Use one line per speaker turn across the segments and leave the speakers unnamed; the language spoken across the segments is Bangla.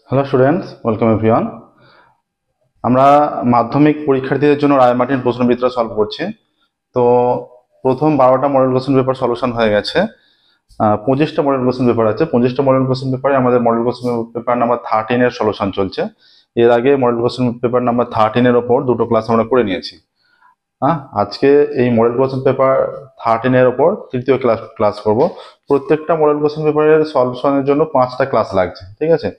Hello students, welcome everyone. আমরা মাধ্যমিক পরীক্ষার্থীদের জন্য রায় মার্টিন প্রশ্নবিচিত্রা সলভ করছি। তো প্রথম 12টা মডেল কোশ্চেন পেপার সলিউশন হয়ে গেছে। 25টা মডেল কোশ্চেন পেপার আছে। 25টা মডেল কোশ্চেন পেপারে আমাদের মডেল কোশ্চেন পেপার নাম্বার 13 এর সলিউশন চলছে। এর আগে মডেল কোশ্চেন পেপার নাম্বার 13 এর ওপর দুটো ক্লাস আমরা করে নিয়েছি। আজকে এই মডেল কোশ্চেন পেপার 13 এর ওপর তৃতীয় ক্লাস করব। প্রত্যেকটা মডেল কোশ্চেন পেপারের সলিউশনের জন্য 5টা ক্লাস লাগছে, ঠিক আছে?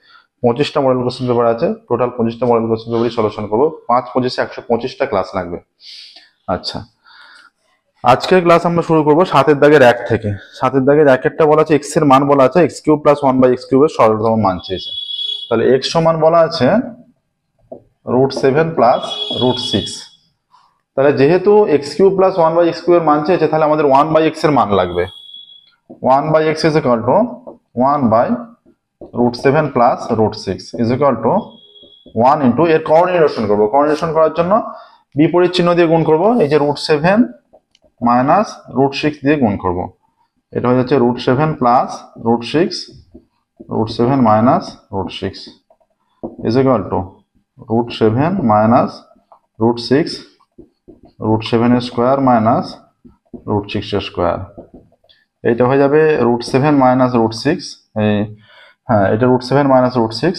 25টা মডেল কোশ্চেন পেপার আছে, টোটাল 25টা মডেল কোশ্চেন পেপারই সলিউশন করবো। 5×25 125টা ক্লাস লাগবে। আচ্ছা, আজকের ক্লাস আমরা শুরু করবো 7-এর দাগের 1 থেকে। 7-এর দাগের 1-এরটা বলা আছে এক্স এর মান বলা আছে x³ + 1/x³ এর সরলতম মান চেয়েছে। তাহলে x সমান বলা আছে √7 + √6। তাহলে যেহেতু x³ + 1/x³ এর মান চেয়েছে, তাহলে আমাদের 1/x এর মান লাগবে। 1/x is equal to 1/√7 + √6 is equal to 1 into এর কোঅর্ডিনেশন করব। কোঅর্ডিনেশন করার জন্য বিপরীত চিহ্ন দিয়ে গুণ করব। এই যে √7 মাইনাস √6 দিয়ে গুণ করব। এটা হয়ে যাচ্ছে √7 + √6, √7 minus √6 is equal to √7 minus √6, √7 square minus √6 square. এটা হয়ে যাবে √7 মাইনাস √6। হ্যাঁ, এটা √7 মাইনাস √6,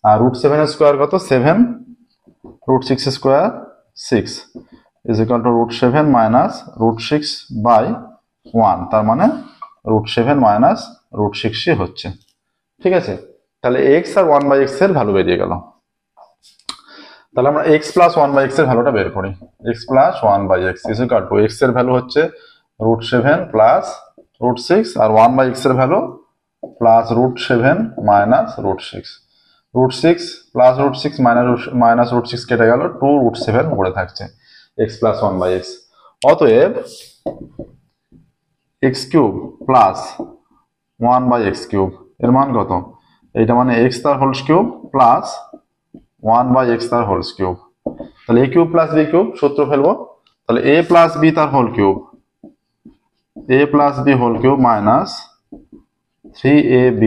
আর √7 এর স্কয়ার কত? 7, √6 square 6 is equal two √7 minus √6/1। তার মানে √7 মাইনাস √6ই হচ্ছে, ঠিক আছে? তাহলে x আর 1/x এর ভ্যালু বেরিয়ে গেল। তাহলে আমরা x + 1/x এর ভ্যালুটা বের করি। x + 1/x is equal two x এর ভ্যালু হচ্ছে √7 + √6 আর 1/x এর value plus √7 minus √6। √6 plus √6 minus √6 কেটে গেল, 2√7 পড়ে থাকছে x + 1/x। অতএব x³ + 1/x³ এর মান কত? এইটা মানে x তার হোল কিউব প্লাস 1/x তার হোল কিউব। তাহলে a³ + b³ সূত্র ফেলবো। তাহলে a + b তার whole cube, a + b whole cube minus 3ab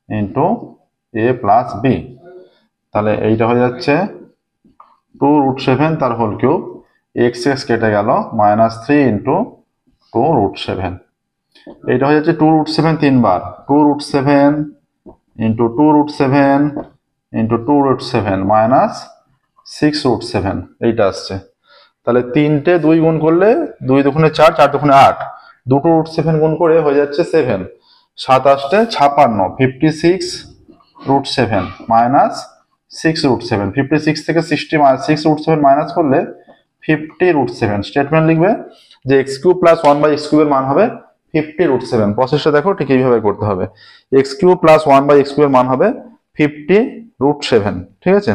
into a + b। তাহলে এইটা হয়ে যাচ্ছে 2√7 তার হোল কিউব, x কেটে গেল, -3 ইন্টু 2√7। এইটা হয়ে যাচ্ছে 2√7 তিনবার, 2√7 ইন্টু 2√7 ইন্টু 2√7 মাইনাস 6√7 এইটা আসছে। তাহলে 3টে 2 গুণ করলে 2 দুগুণে 4, 4 দুগুণে 8, দুটো √7 গুণ করে হয়ে যাচ্ছে 7, 7 8 56, 56√7 মাইনাস 6√7। 56 থেকে 6√7 মাইনাস করলে 50√7। স্টেটমেন্ট লিখবে যে x³ + 1/x³ এর মান হবে 50√7। প্রসেসটা দেখো, ঠিক এইভাবে করতে হবে। x³ + 1/x³ এর মান হবে 50√7, ঠিক আছে?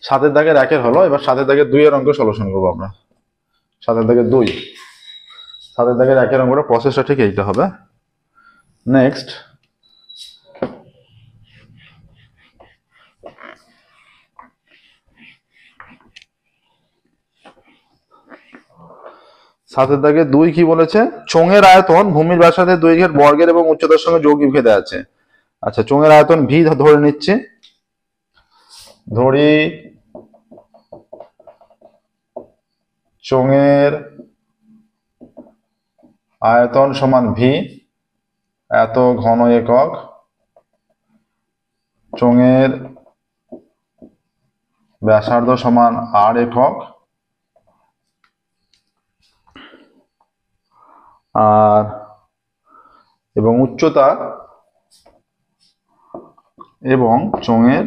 7-এর দাগের 1 হলো। এবার 7-এর দাগের 2 এর অঙ্ক সলিউশন করবো আমরা। 7-এর দাগের 2, 7-এর দাগের 1 এর অঙ্কটা প্রসেসটা ঠিক এইটা হবে। নেক্সট, সাতের দাগে 2 কি বলেছে? চোঙের আয়তন ভূমির ব্যাসার্ধের দৈর্ঘ্যের বর্গের এবং উচ্চতার সঙ্গে যৌগিক ভেদে আছে। আচ্ছা, চোঙের আয়তন ভি ধরে নিচ্ছি। ধরি চোঙের আয়তন সমান ভি, এত ঘন একক। চোঙের ব্যাসার্ধ সমান আর একক, আর এবং উচ্চতা এবং চোঙের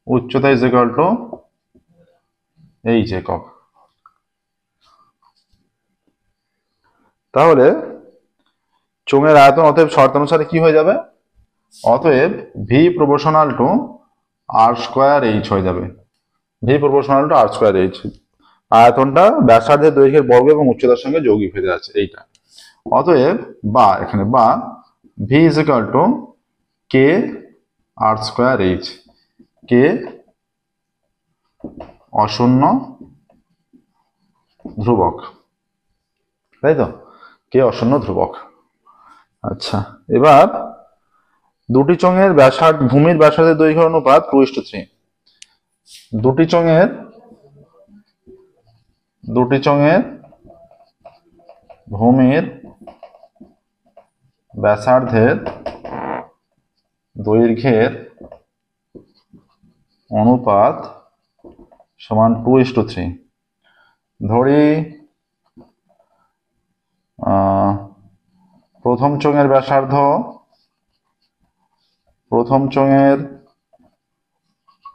উচ্চতা ইজ ইকুয়াল টু এইচ একক। তাহলে চোঙের আয়তন অতএব শর্তানুসারে কি হয়ে যাবে? অতএব v proportional to r square h হয়ে যাবে। V proportional to r square h. আয়তনটা ব্যাসার্ধের দৈর্ঘ্যের বর্গ এবং উচ্চতার সঙ্গে যৌগিক ভেদে আছে, এইটা। অতএব বা এখানে বা v is equal to k r square h. K অশূন্য ধ্রুবক, তাই তো? কে অশূন্য ধ্রুবক। আচ্ছা, এবার দুটি চোঙের ব্যাসার্ধ ভূমির ব্যাসার্ধের দৈর্ঘ্যের অনুপাত 2:3। দুটি চোঙের ভূমির ব্যাসার্ধের দৈর্ঘ্যের অনুপাত সমান 2:3। ধরি প্রথম চোঙের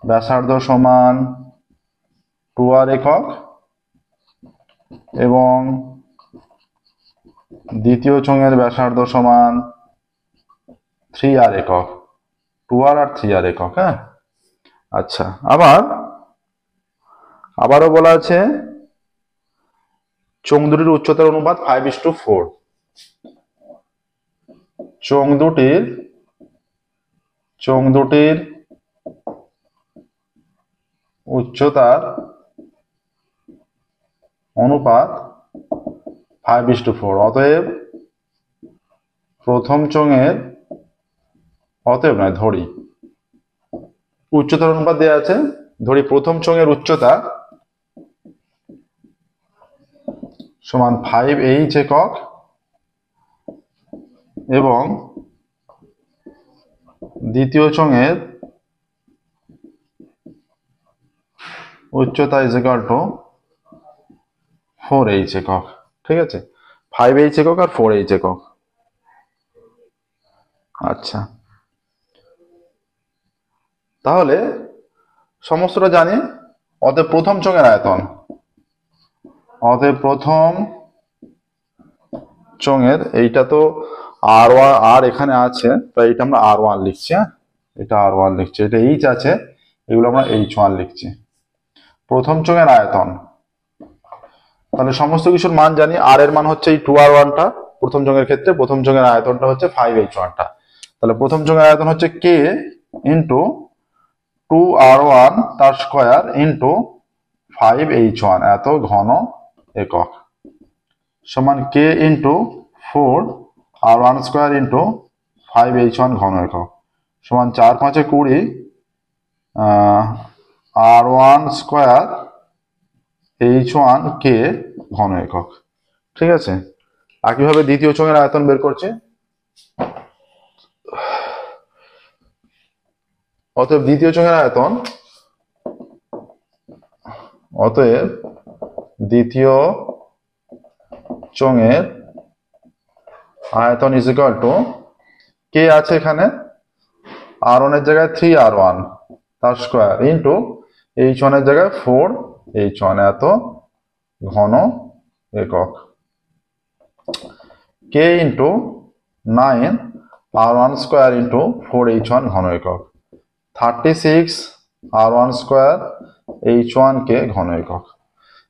ব্যাসার্ধ সমান 2r একক এবং দ্বিতীয় চোঙের ব্যাসার্ধ সমান 3r একক, 2r আর 3r একক। হ্যাঁ, আচ্ছা, আবারও বলা আছে চোঙ দুটির উচ্চতার অনুপাত 5:4। চোঙ দুটির উচ্চতার অনুপাত 5:4। অতএব ধরি উচ্চতার অনুপাত দেওয়া আছে। ধরি প্রথম চোঙের উচ্চতা সমান 5h একক এবং দ্বিতীয় চোঙের উচ্চতা = 4h একক। ঠিক আছে, 5h একক আর 4h একক। আচ্ছা, তাহলে সমস্তটা জানি। অতএব প্রথম চোঙের আয়তন, এইটা তো আর এখানে আছে, তাই এটা আমরা r1 লিখছি। হ্যাঁ, এটা r1 লিখছি, এটা h আছে, এগুলো আমরা h1 লিখছি। প্রথম চোঙের আয়তন, তাহলে সমস্ত কিছুর মান জানি। r এর মান হচ্ছে এই 2r1টা প্রথম চোঙের ক্ষেত্রে, প্রথম চোঙের আয়তনটা হচ্ছে 5h1টা। তাহলে প্রথম চোঙের আয়তন হচ্ছে k ইন্টু 2r1 তার স্কয়ার ইন্টু 5h1 এত ঘন একক সমান k into 4r1 square into 5h1 ঘন একক সমান 4×5 = 20 r1 স্কয়ার h1 k ঘন একক। ঠিক আছে, একইভাবে দ্বিতীয় চোঙের আয়তন বের করছি। অতএব দ্বিতীয় চোঙের আয়তন = k আছে এখানে r1 এর জায়গায় 3r1 তার স্কয়ার ইন্টু h1 এর জায়গায় 4h1 এত ঘন একক k into 9 r1 square into 4h1 ঘন একক 36 r1 স্কয়ার h1 k ঘন একক।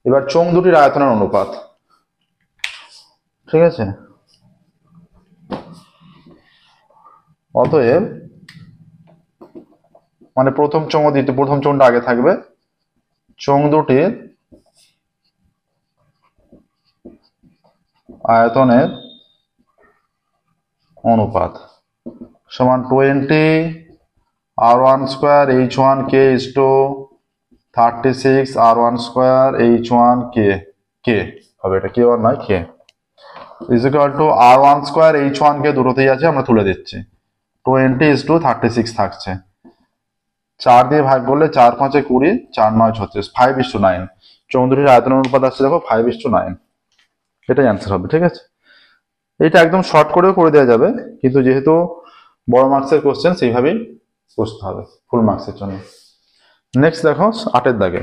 এবার চোঙ দুটির আয়তনের অনুপাত। ঠিক আছে, অতএব মানে প্রথম চোঙটা আগে থাকবে। চোঙ দুটির আয়তনের অনুপাত সমান 20 r1 square h1 k = 36 r1 square h1 k হবে, এটা k1 নয় k = r1 square h1 k দুটোতেই আছে, আমরা তুলে দিচ্ছি। 20:36 থাকছে, 4 দিয়ে ভাগ করলে 4×5 = 20, 4×9 = 36, 5:9। চোঙ দুটির আয়তনের অনুপাত আসছে দেখো 5:9, এটাই অ্যান্সার হবে। ঠিক আছে, এটা একদম শর্ট করেও করে দেওয়া যাবে, কিন্তু যেহেতু বড় মার্কসের কোশ্চেন সেইভাবেই বুঝতে হবে ফুল মার্কসের জন্য। নেক্সট দেখো 8 এর দাগে।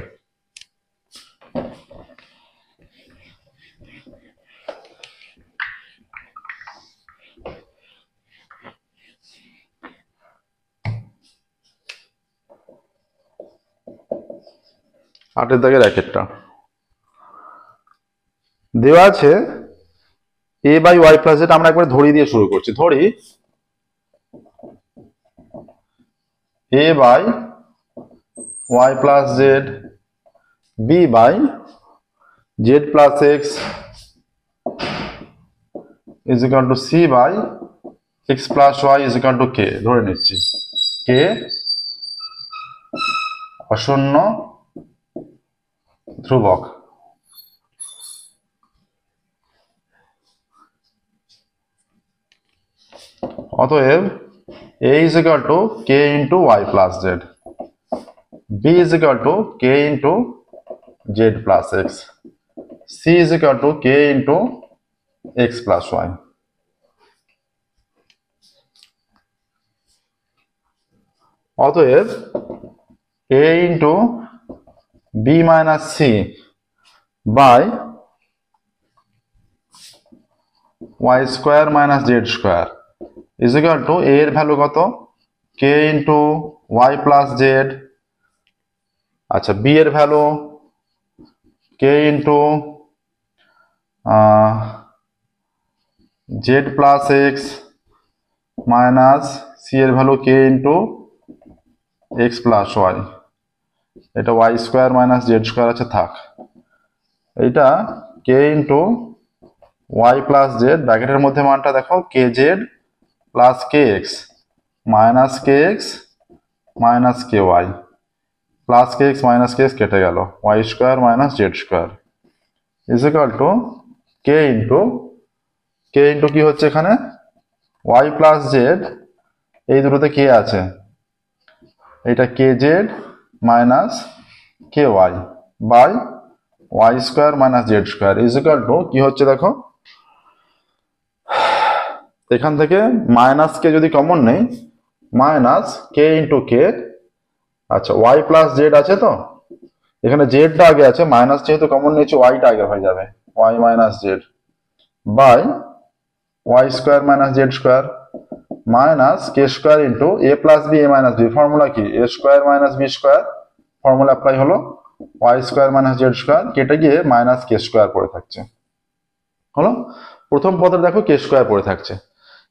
র্যাকেটটা দেওয়া আছে a/y + z। আমরা একবার ধরি দিয়ে শুরু করছি। ধরি a/y + z b/z + x = c/c x plus y is equal to k ধরে নিচ্ছি, কে অশূন্য ধ্রুবক। অতএব a is equal to k into y plus z, b is equal to k into z plus x, c is equal to k into x plus y. অতএব a into b minus c by y square minus z square is equal to a এর ভ্যালু কত, k into y plus z, আচ্ছা b এর value k into z plus x minus c এর value k into x plus y, এটা y square minus z square আছে থাক, এইটা k into y plus z ব্র্যাকেটের মধ্যে মানটা দেখো kz plus kx minus kx minus ky plus kx minus kx কেটে গেল, y square minus z square is equal to k into কি হচ্ছে এখানে y plus z, এই দুটোতে k আছে, এটা kz minus ky by y square minus z square is equal to কি হচ্ছে দেখো, এখান থেকে মাইনাস কে যদি কমন নেই মাইনাস কে ইন্টু কে, আচ্ছা ওয়াই প্লাস জেড আছে তো, এখানে জেডটা আগে আছে, মাইনাস যেহেতু কমন নিয়েছে ওয়াইটা আগে হয়ে যাবে, y minus z by y square minus z square minus K square into a plus b a minus b, formula কি a square minus b square, formula apply হলো y square minus z square, কেটে গিয়ে মাইনাস কে স্কোয়ার পড়ে থাকছে, হলো প্রথম পদে দেখো কে স্কোয়ার পড়ে থাকছে।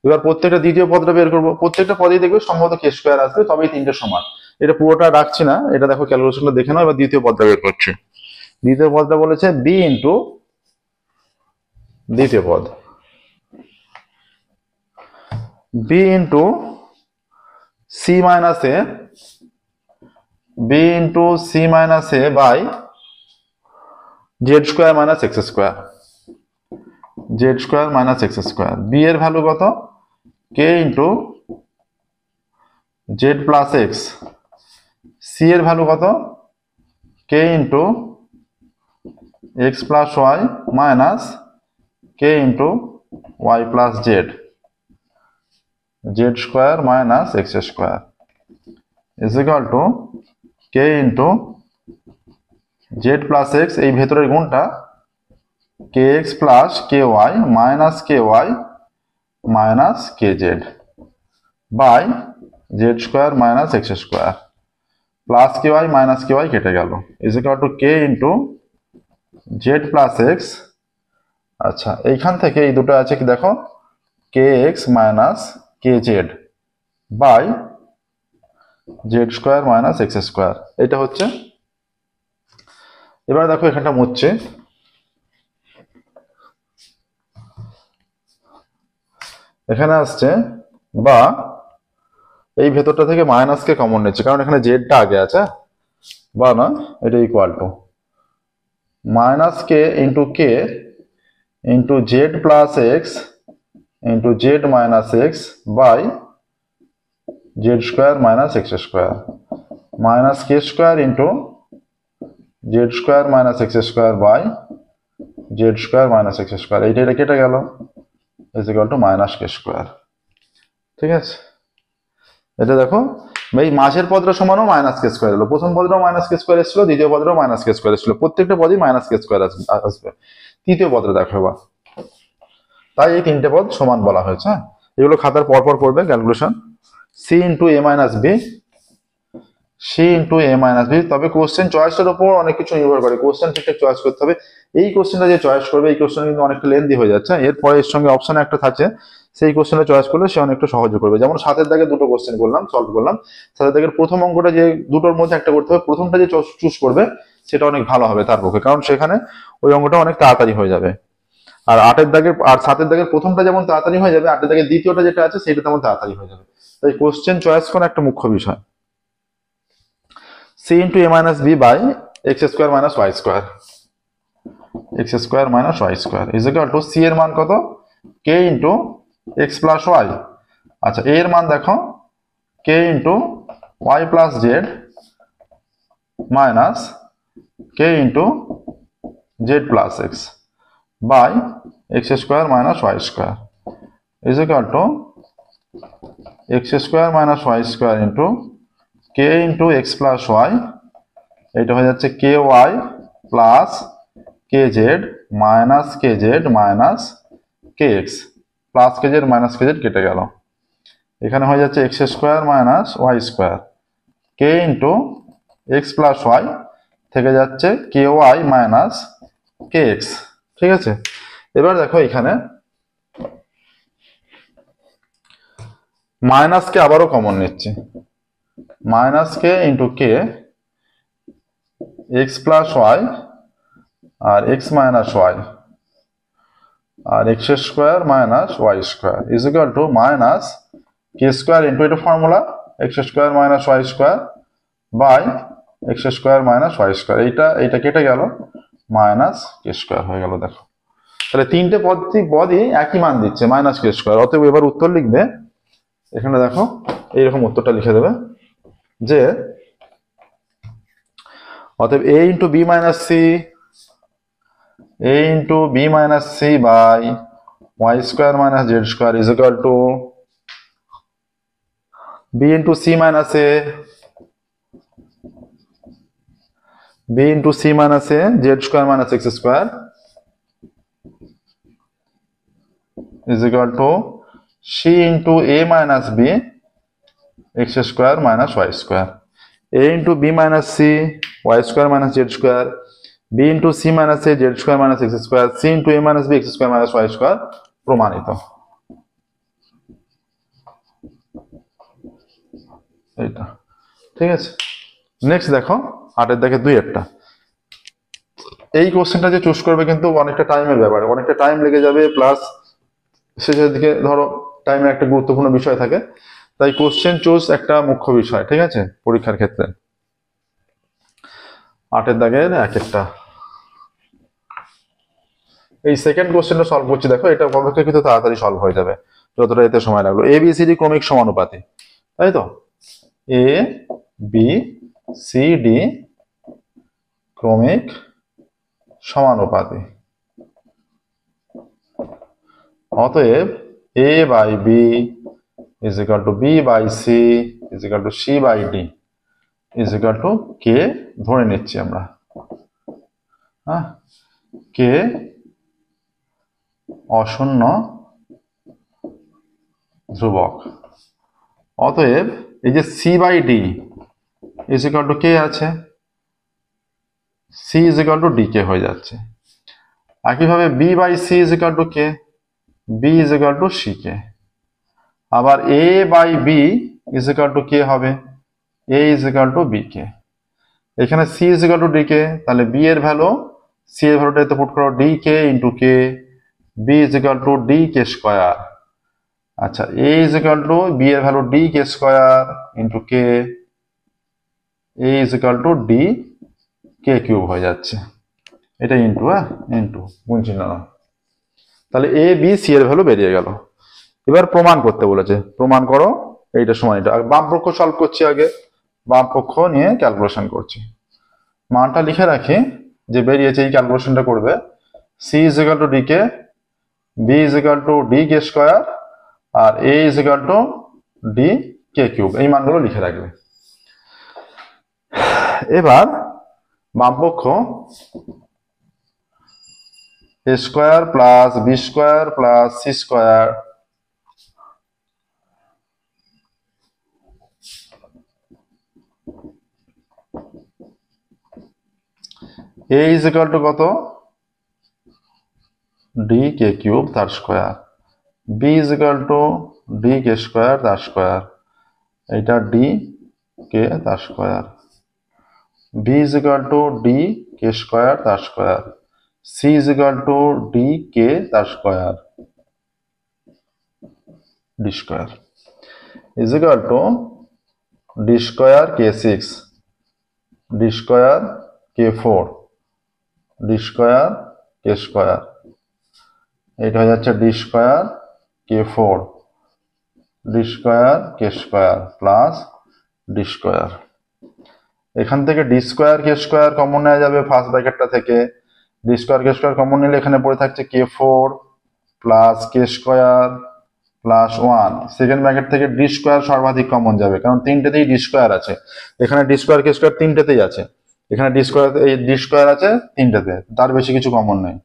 এবার প্রত্যেকটা দ্বিতীয় পদটা বের করবো, প্রত্যেকটা পদেই দেখবে সম্ভবত কে স্কোয়ার আসবে, তবেই তিনটে সমান, এটা পুরোটা রাখছি না, এটা দেখো ক্যালকুলেশনটা দেখে নাও। এবার দ্বিতীয় পদটা বের করছি, দ্বিতীয় পদটা বলেছে বি ইন্টু দ্বিতীয় পদ b into c minus a, b into c minus a by Z square minus x square, z square minus x square, b এর ভ্যালু কত k into Z plus x, c এর ভ্যালু কত k into x plus y minus K into y plus z, z square minus x square is equal to k into Z plus x, এই ভেতরের গুণটা k x plus k y minus k y minus k z by Z square minus x square plus k y minus k y কেটে গেল is equal to k into Z plus x, আচ্ছা এইখান থেকে এই দুটো আছে কি দেখো k x minus k z by Z square minus x square, এটা হচ্ছে। এবার দেখো এখানটা মুছছে, এখানে আসছে বা এই ভেতরটা থেকে মাইনাস কে কমন নিচ্ছে, কারণ এখানে জেডটা আগে আছে, বা না এটা equal to minus K into Z plus X into Z minus X by Z square minus x square minus K square into Z square minus x square by Z square minus x square, এইটা কেটে গেল is equal to minus K square, ঠিক আছে। এটা দেখো এই মাঝের পদটা সমানও মাইনাস কে স্কোয়ার এলো, প্রথম পদটাও মাইনাস কে স্কোয়ার এসেছিল, দ্বিতীয় পদটাও মাইনাস কে স্কোয়ার এসেছিল, প্রত্যেকটা পদই মাইনাস কে স্কোয়ার আসবে। তৃতীয় পদটা দেখো এবার, তাই এই তিনটে পদ সমান বলা হয়েছে, এগুলো খাতার পরপর করবে ক্যালকুলেশন, সি ইন্টু এ মাইনাস বি, সি ইন্টু এ মাইনাস বি, তবে কোশ্চেন চয়েসের উপর অনেক কিছু নির্ভর করে, কোশ্চেন ঠিকঠাক চয়েস করতে হবে। এই কোশ্চেনটা যে চয়েস করবে এই কোশ্চেন কিন্তু অনেকটা লেন্দি হয়ে যাচ্ছে, এরপরে এর সঙ্গে অপশন একটা থাকছে, সেই কোশ্চেনটা চয়েস করলে সে অনেকটা সহজ করবে। যেমন সাতের দাগে দুটো কোশ্চেন করলাম, সলভ করলাম, সাতের দাগের প্রথম অঙ্কটা যে দুটোর মধ্যে একটা করতে হবে, প্রথমটা যে চুজ করবে সেটা অনেক ভালো হবে তার পক্ষে, কারণ সেখানে ওই অঙ্কটা অনেক তাড়াতাড়ি হয়ে যাবে। আর 7-এর দাগের প্রথমটা যেমন তাড়াতাড়ি হয়ে যাবে, 8-এর দাগের দ্বিতীয়টা যেটা আছে সেটা তেমন তাড়াতাড়ি হয়ে যাবে। তাই কোশ্চেন চয়েস করা একটা মুখ্য বিষয়। c into a minus b by x square minus y square, x square minus y square is equal to c এর মান কত, k into x plus y। আচ্ছা, a এর মান দেখো k into y plus z minus k into z plus x by x square minus y square is equal to x square minus y square into k into x plus y, এটা হয়ে যাচ্ছে ky plus kz minus kz minus kx, plus kz minus kz কেটে গেল, এখানে হয়ে যাচ্ছে x square minus y square, k into x plus y থেকে যাচ্ছে ky minus kx। ঠিক আছে, এবার দেখো এখানে মাইনাস কে আবারও কমন নিচ্ছি, মাইনাস কে into k x plus y আর এক্স মাইনাস ওয়াই আর x square minus y square is equal to minus K square into, এটা formula x square minus y square by x square minus y square, এইটা কেটে গেল, মাইনাস কে স্কোয়ার হয়ে গেল। দেখো তাহলে তিনটে পদই একই মান দিচ্ছে, মাইনাস কে স্কোয়ার। অতএব এবার উত্তর লিখবে, এখানে দেখো এইরকম উত্তরটা লিখে দেবে যে অতএব a into b minus c, a into b minus c by y square minus z square is equal to b into c minus a, b into c minus a z square minus x square is equal to c into a minus b x square minus y square, a into b minus c y square minus z square, b into c minus a z square minus x square, c into a minus b x square minus y square প্রমাণিত। এইটা ঠিক আছে। নেক্সট দেখো 8-এর দাগে 2-একটা, এই কোশ্চেনটা যে চুজ করবে কিন্তু অনেকটা টাইমের ব্যাপার, অনেকটা টাইম লেগে যাবে, প্লাস শেষের দিকে ধরো টাইমের একটা গুরুত্বপূর্ণ বিষয় থাকে, তাই কোশ্চেন চুজ একটা মুখ্য বিষয়। ঠিক আছে, পরীক্ষার ক্ষেত্রে 8-এর দাগের 1-একটা, এই সেকেন্ড কোশ্চেনটা সলভ করছি। দেখো এটা অপেক্ষাকৃত তাড়াতাড়ি সলভ হয়ে যাবে, যতটা এতে সময় লাগলো। এ বি সি ডি ক্রমিক সমানুপাতি, তাই তো, এ বি সি ডি ক্রমিক সমানুপাতি, অতএব a by b is equal to b by c is equal to c by d is equal to k ধরে নিচ্ছি আমরা, হ্যাঁ, k অশূন্য ধ্রুবক। অতএব এই যে c by d is equal to k আছে, c is equal to dk হয়ে যাচ্ছে। একইভাবে b by c is equal to k, b is equal to ck, আবার a by b is equal to k হবে, a is equal to bk। এখানে c is equal to dk, তাহলে b এর ভ্যালু, c এর ভ্যালুটা এতে পুট করো dk into k, b is equal to dk square. আচ্ছা, a is equal to b এর value dk square into k, a is equal to dk cube হয়ে যাচ্ছে, এটা ইন্টু, ইন্টু গুণ চিহ্ন না, তাহলে a b c এর ভ্যালু বেরিয়ে গেল। এবার প্রমাণ করতে বলেছে, প্রমাণ করো এইটা সমান এটা। বাম পক্ষ সলভ করছি আগে, বাম পক্ষ নিয়ে ক্যালকুলেশন করছি। মানটা লিখে রাখি যে বেরিয়েছে, এই ক্যালকুলেশনটা করবে। c is equal to dk, b is equal to dk square আর a is equal to dk cube, এই মানগুলো লিখে রাখবে। এবার বাম পক্ষ a square plus b square plus c square a is equal to কত, dk কিউব তার square, b is equal to dk square তার স্কয়ার, এটা dk তার square, b is equal to dk square তার square, c c is equal to d k তার square, d square is equal to D square k six, d square k four, d square k square, এটা হয়ে যাচ্ছে d square k four, d square k square plus d square. এখান থেকে d square k square common নেওয়া যাবে ফার্স্ট ব্র্যাকেটটা থেকে, d square k square common নিলে এখানে পড়ে থাকছে k four plus k square plus one. Second bracket থেকে ডি স্কোয়ার সর্বাধিক কমন যাবে, কারণ তিনটেতেই ডি স্কোয়ার আছে। এখানে ডি স্কোয়ার কে স্কোয়ার তিনটেতেই আছে, এখানে ডি স্কোয়ার এই ডি স্কোয়ার আছে তিনটেতে, তার বেশি কিছু কমন নেই।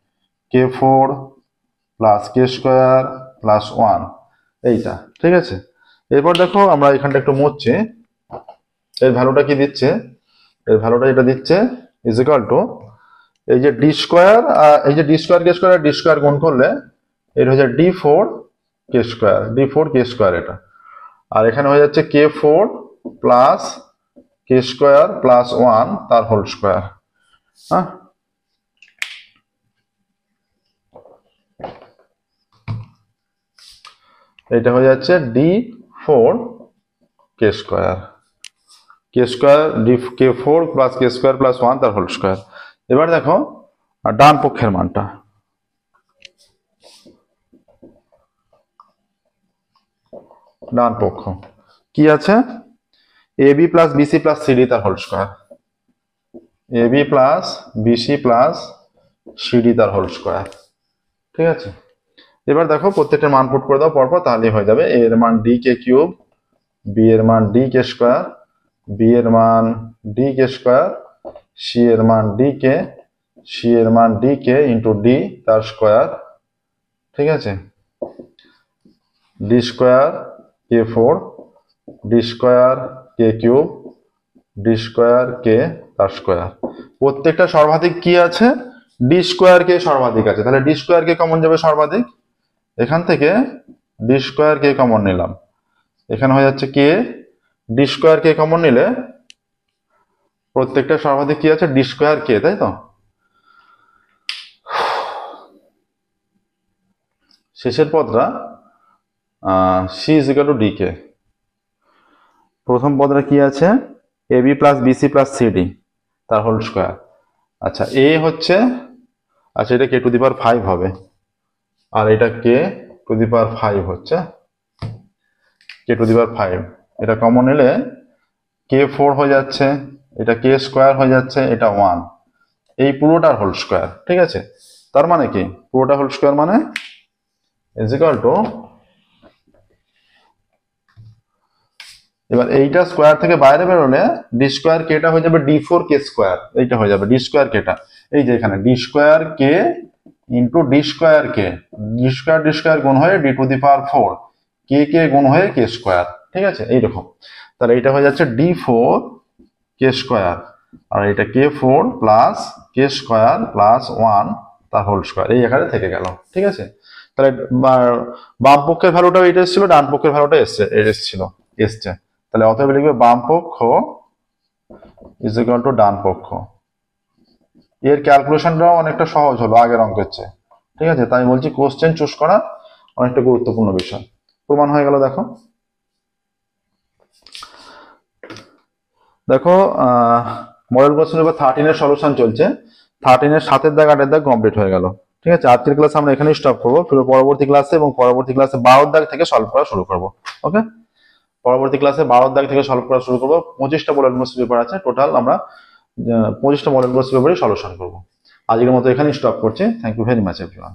কে four plus k square plus one, এইটা ঠিক আছে। এরপর দেখো আমরা এখানটা একটু মুছছি, এর ভ্যালুটা কি দিচ্ছে, এর ভ্যালুটা যেটা দিচ্ছে ইজ ইকুয়াল টু এই যে ডি স্কোয়ার, এই যে D square k square d square গুণ করলে এটা হচ্ছে ডি ফোর কে স্কোয়ার, ডি ফোর কে স্কোয়ার এটা, আর এখানে হয়ে যাচ্ছে কে four plus k square plus one তার হোল স্কোয়ার। হ্যাঁ, এটা হয়ে যাচ্ছে ডি ফোর কে স্কোয়ার, কে স্কোয়ার ডি কে four plus k square plus one তার হোল স্কোয়ার। এবার দেখো ডান পক্ষের মানটা, ডান পক্ষ কি আছে, a b plus b c plus c d তার whole square, a b plus b c plus c d তার হোল স্কোয়ার, ঠিক আছে। এবার দেখো প্রত্যেকটা মান পুট করে দাও পরপর, তাহলেই হয়ে যাবে। এ এর মান ডি কে কিউব, বি এর মান ডি কে স্কোয়ার, বি এর মান ডি কে স্কোয়ার, সি এর মান ডি কে, সি এর মান ডি কে ইন্টু ডি তার স্কোয়ার, ঠিক আছে। D square k four, d square K cube, D square কে তার স্কোয়ার। প্রত্যেকটা সর্বাধিক কি আছে, ডি স্কোয়ার কে সর্বাধিক আছে, তাহলে ডি স্কোয়ার কে কমন যাবে সর্বাধিক, এখান থেকে ডি স্কোয়ার কে কমন নিলাম, এখানে হয়ে যাচ্ছে কে, ডি স্কোয়ার কে কমন নিলে প্রত্যেকটা সর্বাধিক কি আছে, ডি স্কোয়ার কে, তাই তো। শেষের পদটা c is equal to d k, প্রথম পদটা কি আছে, a b plus b c plus c d তার হোল স্কোয়ার। আচ্ছা এ হচ্ছে, আচ্ছা এটা কে টু দি পাওয়ার ফাইভ হবে, আর এটা কে টু দি পাওয়ার ফাইভ হচ্ছে, কে টু দি পাওয়ার ফাইভ, এটা কমন নিলে কে ফোর হয়ে যাচ্ছে, এটা কে স্কোয়ার হয়ে যাচ্ছে, এটা ওয়ান, এই পুরোটার হোল স্কোয়ার, ঠিক আছে। তার মানে কি, পুরোটা হোল স্কোয়ার মানে ইজ ইকুয়াল টু, এবার এইটা স্কোয়ার থেকে বাইরে বেরোলে ডি স্কোয়ার কেটা হয়ে যাবে ডি ফোর কে স্কোয়ার, এইটা হয়ে যাবে ডি স্কোয়ার কেটা, এই যে এখানে d square k into d square k, d square গুণ হয়ে d to the power four, k গুণ হয়ে কে স্কোয়ার, ঠিক আছে এইরকম। তাহলে এটা হয়ে যাচ্ছে ডি ফোর কে স্কোয়ার, আর এটা কে four plus k square plus one তার হোল স্কোয়ার, এই এখানে থেকে গেল, ঠিক আছে। তাহলে বাম পক্ষের ভ্যালুটাও এটা এসেছিল, ডান পক্ষের ভ্যালুটা এসছে, তাহলে অতএব লিখবে বাম পক্ষ ইজ ইকুয়াল টু ডান পক্ষ। এর ক্যালকুলেশনটাও অনেকটা সহজ হলো আগের অঙ্কের চেয়ে, ঠিক আছে। তাই বলছি কোশ্চেন চুজ করা অনেকটা গুরুত্বপূর্ণ বিষয়, প্রমাণ হয়ে গেল। দেখো দেখো মডেল কোশ্চেন পেপার 13 এর সলিউশন চলছে, 13 এর 7 এর দাগ 8 এর দাগ কমপ্লিট হয়ে গেল, ঠিক আছে। আজকের ক্লাসে আমরা এখানেই স্টপ করবো, ফির পরবর্তী ক্লাসে 12 দাগ থেকে সলভ করা শুরু করবো। ওকে, পরবর্তী ক্লাসে 12 দাগ থেকে সলভ করা শুরু করবো। 25টা মডেল কোশ্চেন পেপার আছে টোটাল, আমরা 25টা মডেল কোশ্চেন পেপারই সলিউশন করবো। আজকের মতো এখানেই স্টপ করছি। Thank you very much everyone.